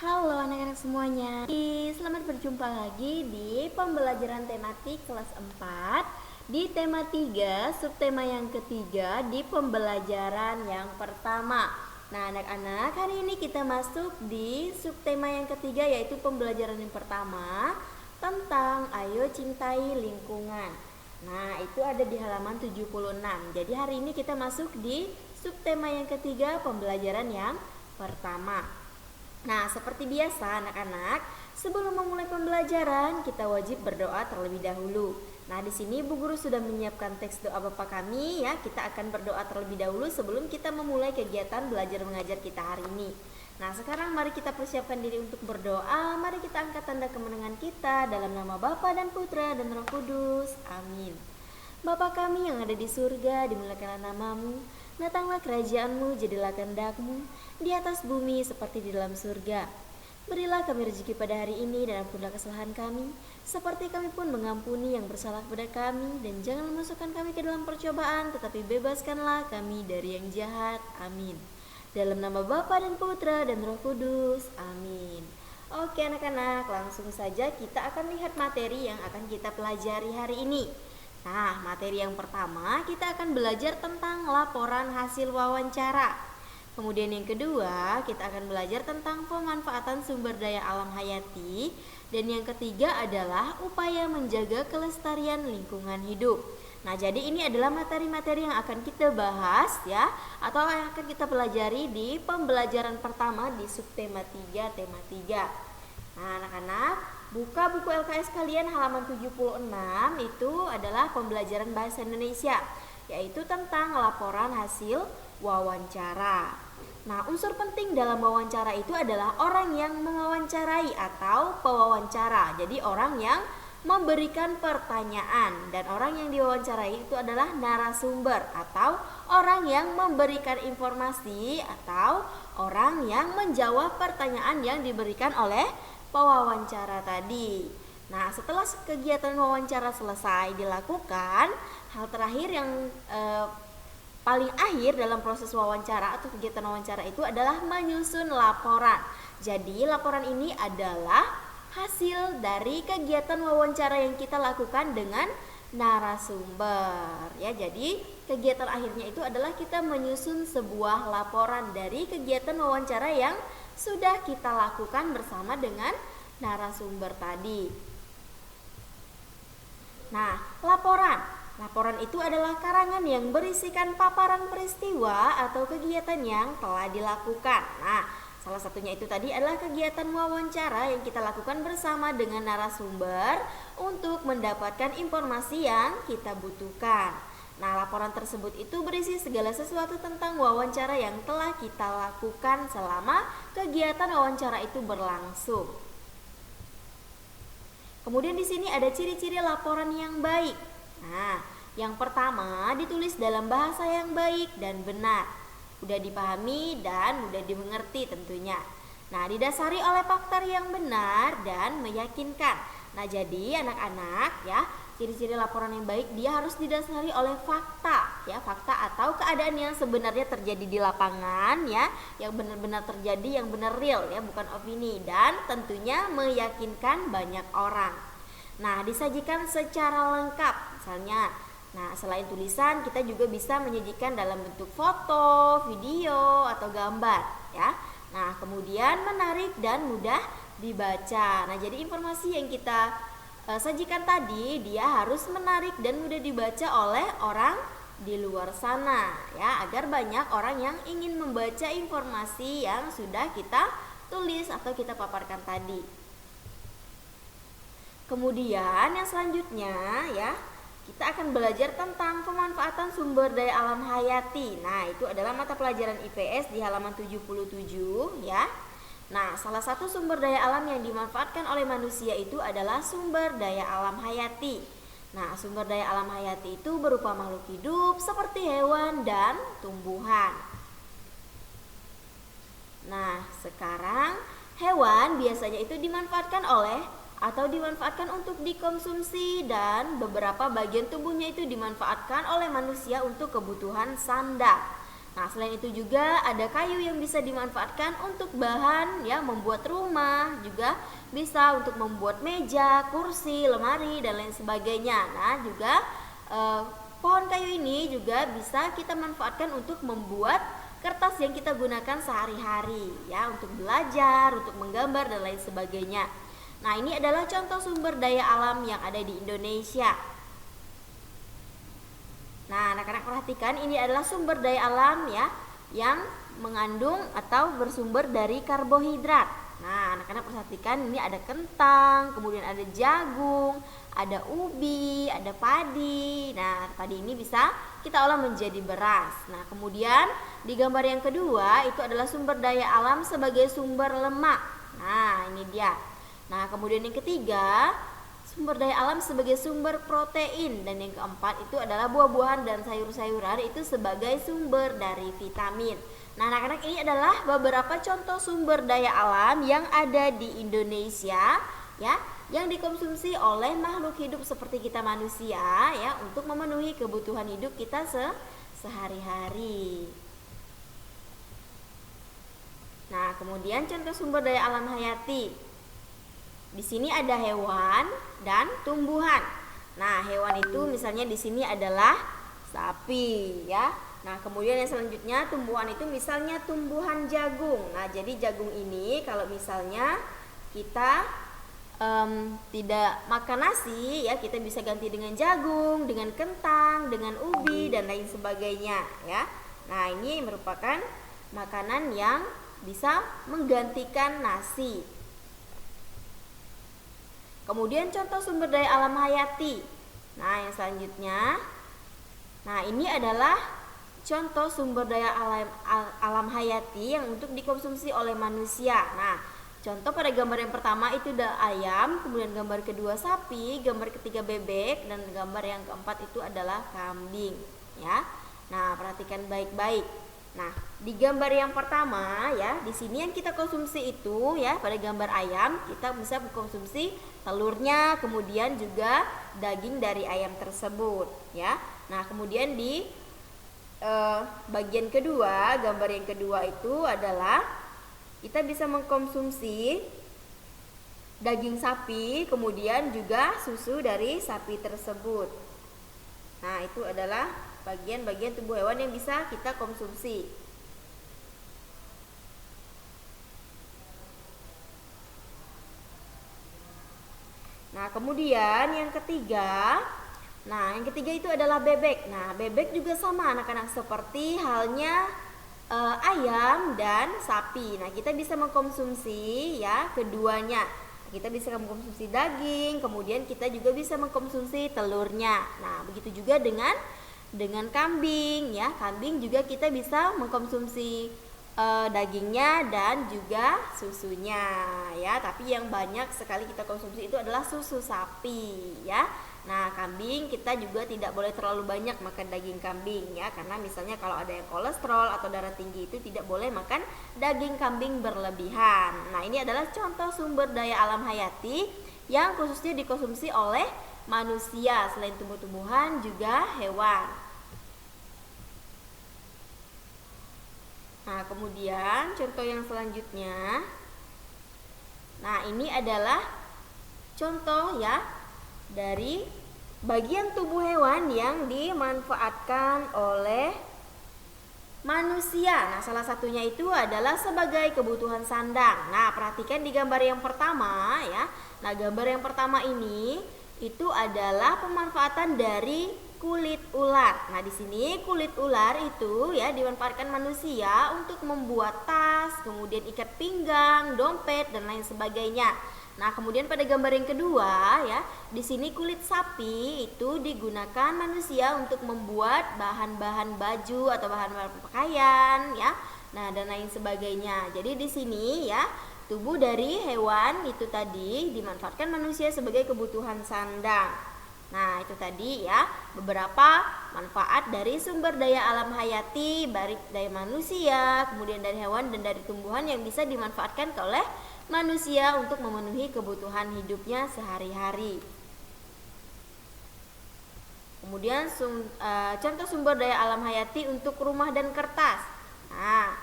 Halo anak-anak semuanya. Selamat berjumpa lagi di pembelajaran tematik kelas 4 di tema 3, subtema yang ketiga di pembelajaran yang pertama. Nah, anak-anak, hari ini kita masuk di subtema yang ketiga, yaitu pembelajaran yang pertama tentang ayo cintai lingkungan. Nah, itu ada di halaman 76. Jadi hari ini kita masuk di subtema yang ketiga, pembelajaran yang pertama. Nah, seperti biasa anak-anak, sebelum memulai pembelajaran, kita wajib berdoa terlebih dahulu. Nah, di sini Bu Guru sudah menyiapkan teks doa Bapa kami ya. Kita akan berdoa terlebih dahulu sebelum kita memulai kegiatan belajar mengajar kita hari ini. Nah, sekarang mari kita persiapkan diri untuk berdoa. Mari kita angkat tanda kemenangan kita dalam nama Bapa dan Putra dan Roh Kudus. Amin. Bapa kami yang ada di surga, dimuliakanlah namamu. Datanglah kerajaan-Mu, jadilah kehendak-Mu di atas bumi seperti di dalam surga. Berilah kami rezeki pada hari ini dan ampunlah kesalahan kami, seperti kami pun mengampuni yang bersalah kepada kami. Dan jangan memasukkan kami ke dalam percobaan, tetapi bebaskanlah kami dari yang jahat. Amin. Dalam nama Bapa dan Putra dan Roh Kudus. Amin. Oke anak-anak, langsung saja kita akan lihat materi yang akan kita pelajari hari ini. Nah, materi yang pertama kita akan belajar tentang laporan hasil wawancara. Kemudian yang kedua kita akan belajar tentang pemanfaatan sumber daya alam hayati. Dan yang ketiga adalah upaya menjaga kelestarian lingkungan hidup. Nah, jadi ini adalah materi-materi yang akan kita bahas ya, atau yang akan kita pelajari di pembelajaran pertama di subtema 3, tema 3. Nah, anak-anak, buka buku LKS kalian halaman 76, itu adalah pembelajaran bahasa Indonesia, yaitu tentang laporan hasil wawancara. Nah, unsur penting dalam wawancara itu adalah orang yang mewawancarai atau pewawancara. Jadi orang yang memberikan pertanyaan, dan orang yang diwawancarai itu adalah narasumber atau orang yang memberikan informasi atau orang yang menjawab pertanyaan yang diberikan oleh pewawancara tadi. Nah, setelah kegiatan wawancara selesai dilakukan, hal terakhir yang paling akhir dalam proses wawancara atau kegiatan wawancara itu adalah menyusun laporan. Jadi, laporan ini adalah hasil dari kegiatan wawancara yang kita lakukan dengan narasumber. Ya, jadi kegiatan akhirnya itu adalah kita menyusun sebuah laporan dari kegiatan wawancara yang sudah kita lakukan bersama dengan narasumber tadi. Nah, laporan itu adalah karangan yang berisikan paparan peristiwa atau kegiatan yang telah dilakukan. Nah, salah satunya itu tadi adalah kegiatan wawancara yang kita lakukan bersama dengan narasumber untuk mendapatkan informasi yang kita butuhkan. Nah, laporan tersebut itu berisi segala sesuatu tentang wawancara yang telah kita lakukan selama kegiatan wawancara itu berlangsung. Kemudian di sini ada ciri-ciri laporan yang baik. Nah, yang pertama ditulis dalam bahasa yang baik dan benar, mudah dipahami dan mudah dimengerti tentunya. Nah, didasari oleh fakta yang benar dan meyakinkan. Nah, jadi anak-anak ya, ciri-ciri laporan yang baik dia harus didasari oleh fakta ya, fakta atau keadaan yang sebenarnya terjadi di lapangan ya, yang benar-benar terjadi, yang benar real ya, bukan opini, dan tentunya meyakinkan banyak orang. Nah, disajikan secara lengkap misalnya. Nah, selain tulisan kita juga bisa menyajikan dalam bentuk foto, video atau gambar ya. Nah, kemudian menarik dan mudah dibaca. Nah, jadi informasi yang kita sajikan tadi dia harus menarik dan mudah dibaca oleh orang di luar sana ya, agar banyak orang yang ingin membaca informasi yang sudah kita tulis atau kita paparkan tadi. Kemudian yang selanjutnya ya, kita akan belajar tentang pemanfaatan sumber daya alam hayati. Nah, itu adalah mata pelajaran IPS di halaman 77 ya. Nah, salah satu sumber daya alam yang dimanfaatkan oleh manusia itu adalah sumber daya alam hayati. Nah, sumber daya alam hayati itu berupa makhluk hidup seperti hewan dan tumbuhan. Nah, sekarang hewan biasanya itu dimanfaatkan untuk dikonsumsi, dan beberapa bagian tubuhnya itu dimanfaatkan oleh manusia untuk kebutuhan sandang. Nah, selain itu juga ada kayu yang bisa dimanfaatkan untuk bahan ya membuat rumah, juga bisa untuk membuat meja, kursi, lemari dan lain sebagainya. Nah, juga pohon kayu ini juga bisa kita manfaatkan untuk membuat kertas yang kita gunakan sehari-hari ya, untuk belajar, untuk menggambar dan lain sebagainya. Nah, ini adalah contoh sumber daya alam yang ada di Indonesia. Nah, anak-anak perhatikan, ini adalah sumber daya alam ya yang mengandung atau bersumber dari karbohidrat. Nah, anak-anak perhatikan, ini ada kentang, kemudian ada jagung, ada ubi, ada padi. Nah, padi ini bisa kita olah menjadi beras. Nah, kemudian di gambar yang kedua itu adalah sumber daya alam sebagai sumber lemak. Nah, ini dia. Nah, kemudian yang ketiga, sumber daya alam sebagai sumber protein, dan yang keempat itu adalah buah-buahan dan sayur-sayuran itu sebagai sumber dari vitamin. Nah, anak-anak, ini adalah beberapa contoh sumber daya alam yang ada di Indonesia ya, yang dikonsumsi oleh makhluk hidup seperti kita manusia ya, untuk memenuhi kebutuhan hidup kita sehari-hari. Nah, kemudian contoh sumber daya alam hayati. Di sini ada hewan dan tumbuhan. Nah, hewan itu misalnya di sini adalah sapi ya. Nah, kemudian yang selanjutnya tumbuhan itu misalnya tumbuhan jagung. Nah, jadi jagung ini kalau misalnya kita tidak makan nasi ya, kita bisa ganti dengan jagung, dengan kentang, dengan ubi dan lain sebagainya ya. Nah, ini merupakan makanan yang bisa menggantikan nasi. Kemudian contoh sumber daya alam hayati. Nah, yang selanjutnya, nah ini adalah contoh sumber daya alam hayati yang untuk dikonsumsi oleh manusia. Nah, contoh pada gambar yang pertama itu ada ayam, kemudian gambar kedua sapi, gambar ketiga bebek, dan gambar yang keempat itu adalah kambing ya. Nah, perhatikan baik-baik. Nah, di gambar yang pertama ya, di sini yang kita konsumsi itu ya, pada gambar ayam kita bisa mengkonsumsi telurnya, kemudian juga daging dari ayam tersebut ya. Nah, kemudian di bagian kedua, gambar yang kedua itu adalah kita bisa mengkonsumsi daging sapi, kemudian juga susu dari sapi tersebut. Nah, itu adalah bagian-bagian tubuh hewan yang bisa kita konsumsi. Nah, kemudian yang ketiga, itu adalah bebek. Nah, bebek juga sama anak-anak, seperti halnya ayam dan sapi. Nah, kita bisa mengkonsumsi ya keduanya. Kita bisa mengkonsumsi daging, kemudian kita juga bisa mengkonsumsi telurnya. Nah, begitu juga dengan kambing ya. Kambing juga kita bisa mengkonsumsi dagingnya dan juga susunya ya. Tapi yang banyak sekali kita konsumsi itu adalah susu sapi ya. Nah, kambing kita juga tidak boleh terlalu banyak makan daging kambing ya, karena misalnya kalau ada yang kolesterol atau darah tinggi itu tidak boleh makan daging kambing berlebihan. Nah, ini adalah contoh sumber daya alam hayati yang khususnya dikonsumsi oleh manusia selain tumbuh-tumbuhan juga hewan. Nah, kemudian contoh yang selanjutnya. Nah, ini adalah contoh ya dari bagian tubuh hewan yang dimanfaatkan oleh manusia. Nah, salah satunya itu adalah sebagai kebutuhan sandang. Nah, perhatikan di gambar yang pertama ya. Nah, gambar yang pertama ini itu adalah pemanfaatan dari kulit ular. Nah, di sini kulit ular itu ya dimanfaatkan manusia untuk membuat tas, kemudian ikat pinggang, dompet dan lain sebagainya. Nah, kemudian pada gambar yang kedua ya, di sini kulit sapi itu digunakan manusia untuk membuat bahan-bahan baju atau bahan-bahan pakaian ya. Nah, dan lain sebagainya. Jadi di sini ya, tubuh dari hewan itu tadi dimanfaatkan manusia sebagai kebutuhan sandang. Nah, itu tadi ya beberapa manfaat dari sumber daya alam hayati, baik dari manusia, kemudian dari hewan dan dari tumbuhan yang bisa dimanfaatkan oleh manusia untuk memenuhi kebutuhan hidupnya sehari-hari. Kemudian contoh sumber daya alam hayati untuk rumah dan kertas. Nah,